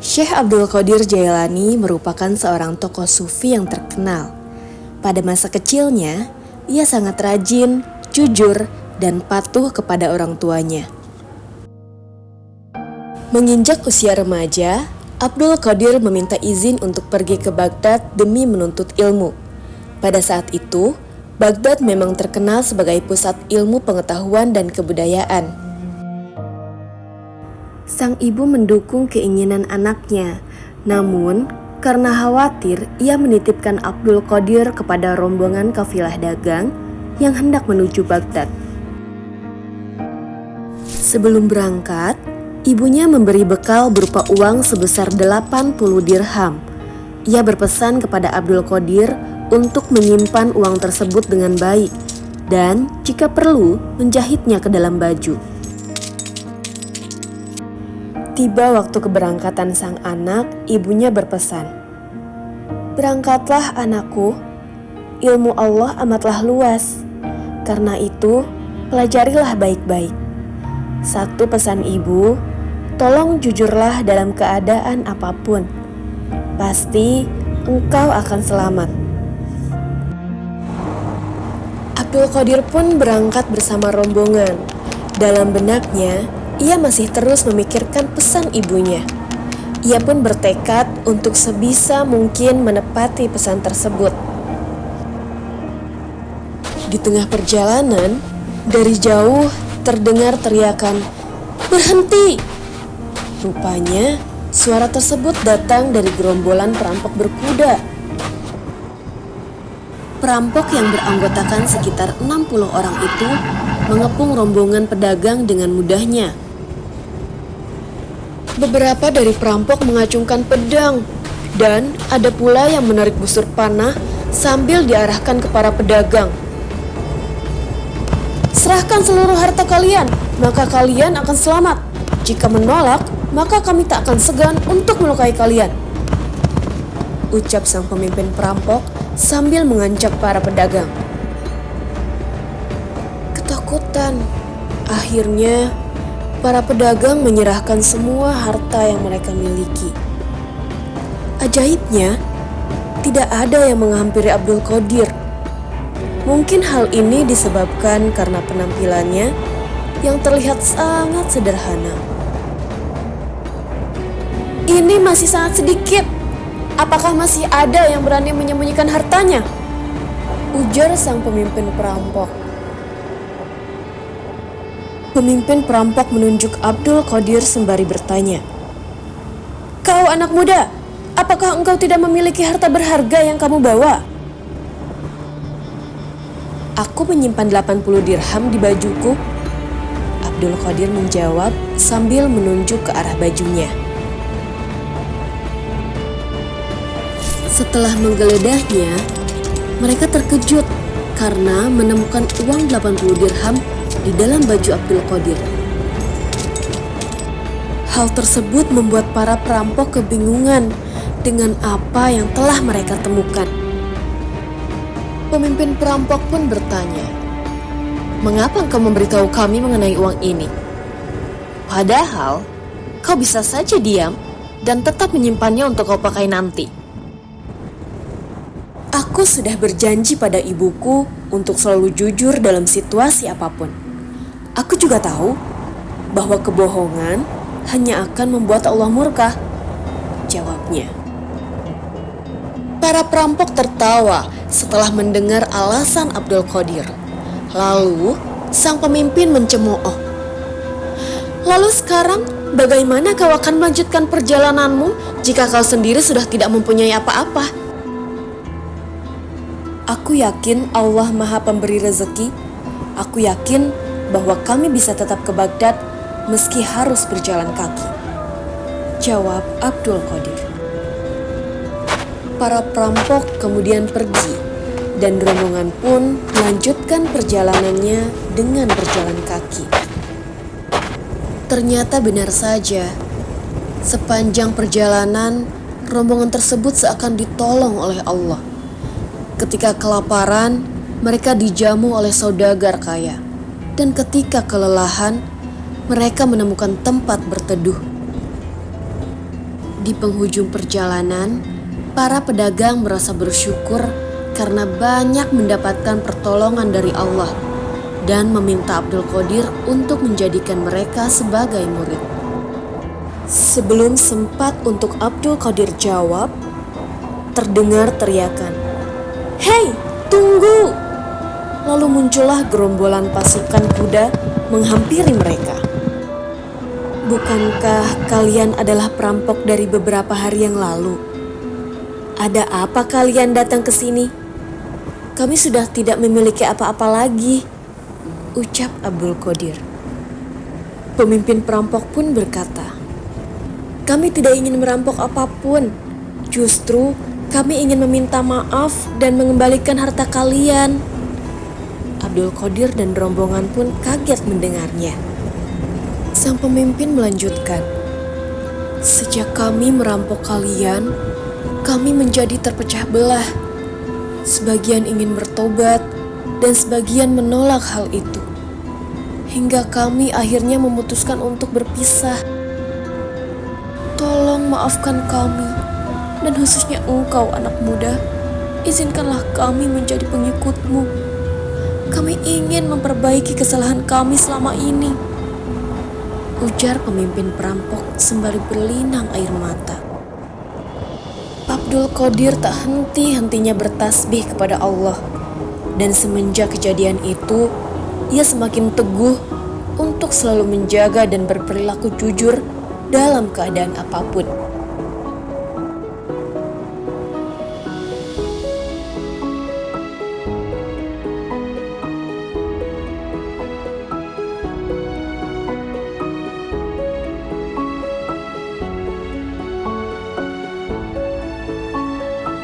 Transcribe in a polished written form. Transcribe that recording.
Syekh Abdul Qadir Jailani merupakan seorang tokoh sufi yang terkenal. Pada masa kecilnya, ia sangat rajin, jujur, dan patuh kepada orang tuanya. Menginjak usia remaja, Abdul Qadir meminta izin untuk pergi ke Baghdad demi menuntut ilmu. Pada saat itu, Baghdad memang terkenal sebagai pusat ilmu pengetahuan dan kebudayaan. Sang ibu mendukung keinginan anaknya, namun karena khawatir, ia menitipkan Abdul Qadir kepada rombongan kafilah dagang yang hendak menuju Baghdad. Sebelum berangkat, ibunya memberi bekal berupa uang sebesar 80 dirham. Ia berpesan kepada Abdul Qadir untuk menyimpan uang tersebut dengan baik dan jika perlu menjahitnya ke dalam baju. Tiba waktu keberangkatan sang anak, ibunya berpesan, "Berangkatlah anakku, ilmu Allah amatlah luas. Karena itu, pelajarilah baik-baik. Satu pesan ibu, tolong jujurlah dalam keadaan apapun. Pasti engkau akan selamat." Abdul Qadir pun berangkat bersama rombongan. Dalam benaknya, ia masih terus memikirkan pesan ibunya. Ia pun bertekad untuk sebisa mungkin menepati pesan tersebut. Di tengah perjalanan, dari jauh terdengar teriakan, "Berhenti!" Rupanya, suara tersebut datang dari gerombolan perampok berkuda. Perampok yang beranggotakan sekitar 60 orang itu mengepung rombongan pedagang dengan mudahnya. Beberapa dari perampok mengacungkan pedang, dan ada pula yang menarik busur panah sambil diarahkan ke para pedagang. "Serahkan seluruh harta kalian, maka kalian akan selamat. Jika menolak, maka kami tak akan segan untuk melukai kalian," ucap sang pemimpin perampok sambil mengancam para pedagang. Ketakutan, akhirnya para pedagang menyerahkan semua harta yang mereka miliki. Ajaibnya, tidak ada yang menghampiri Abdul Qadir. Mungkin hal ini disebabkan karena penampilannya yang terlihat sangat sederhana. "Ini masih sangat sedikit. Apakah masih ada yang berani menyembunyikan hartanya?" ujar sang pemimpin perampok. Pemimpin perampok menunjuk Abdul Qadir sembari bertanya, "Kau anak muda, apakah engkau tidak memiliki harta berharga yang kamu bawa?" "Aku menyimpan 80 dirham di bajuku," Abdul Qadir menjawab sambil menunjuk ke arah bajunya. Setelah menggeledahnya, mereka terkejut karena menemukan uang 80 dirham di dalam baju Abdul Qadir. Hal tersebut membuat para perampok kebingungan dengan apa yang telah mereka temukan. Pemimpin perampok pun bertanya, "Mengapa engkau memberitahu kami mengenai uang ini? Padahal kau bisa saja diam dan tetap menyimpannya untuk kau pakai nanti." "Aku sudah berjanji pada ibuku untuk selalu jujur dalam situasi apapun. Aku juga tahu bahwa kebohongan hanya akan membuat Allah murka," jawabnya. Para perampok tertawa setelah mendengar alasan Abdul Qadir. Lalu sang pemimpin mencemooh, "Lalu sekarang bagaimana kau akan melanjutkan perjalananmu jika kau sendiri sudah tidak mempunyai apa-apa?" "Aku yakin Allah Maha Pemberi rezeki. Aku yakin bahwa kami bisa tetap ke Baghdad meski harus berjalan kaki," jawab Abdul Qadir. Para perampok kemudian pergi dan rombongan pun melanjutkan perjalanannya dengan berjalan kaki. Ternyata benar saja, sepanjang perjalanan rombongan tersebut seakan ditolong oleh Allah. Ketika kelaparan, mereka dijamu oleh saudagar kaya. Dan ketika kelelahan, mereka menemukan tempat berteduh. Di penghujung perjalanan, para pedagang merasa bersyukur karena banyak mendapatkan pertolongan dari Allah dan meminta Abdul Qadir untuk menjadikan mereka sebagai murid. Sebelum sempat untuk Abdul Qadir jawab, terdengar teriakan, "Hei, tunggu!" Lalu muncullah gerombolan pasukan kuda menghampiri mereka. "Bukankah kalian adalah perampok dari beberapa hari yang lalu? Ada apa kalian datang ke sini? Kami sudah tidak memiliki apa-apa lagi," ucap Abdul Qadir. Pemimpin perampok pun berkata, "Kami tidak ingin merampok apapun. Justru kami ingin meminta maaf dan mengembalikan harta kalian." Abdul Qadir dan rombongan pun kaget mendengarnya. Sang pemimpin melanjutkan, "Sejak kami merampok kalian, kami menjadi terpecah belah. Sebagian ingin bertobat dan sebagian menolak hal itu. Hingga kami akhirnya memutuskan untuk berpisah. Tolong maafkan kami, dan khususnya engkau anak muda, izinkanlah kami menjadi pengikutmu. Kami ingin memperbaiki kesalahan kami selama ini," ujar pemimpin perampok sembari berlinang air mata. Abdul Qadir tak henti-hentinya bertasbih kepada Allah. Dan semenjak kejadian itu, ia semakin teguh untuk selalu menjaga dan berperilaku jujur dalam keadaan apapun.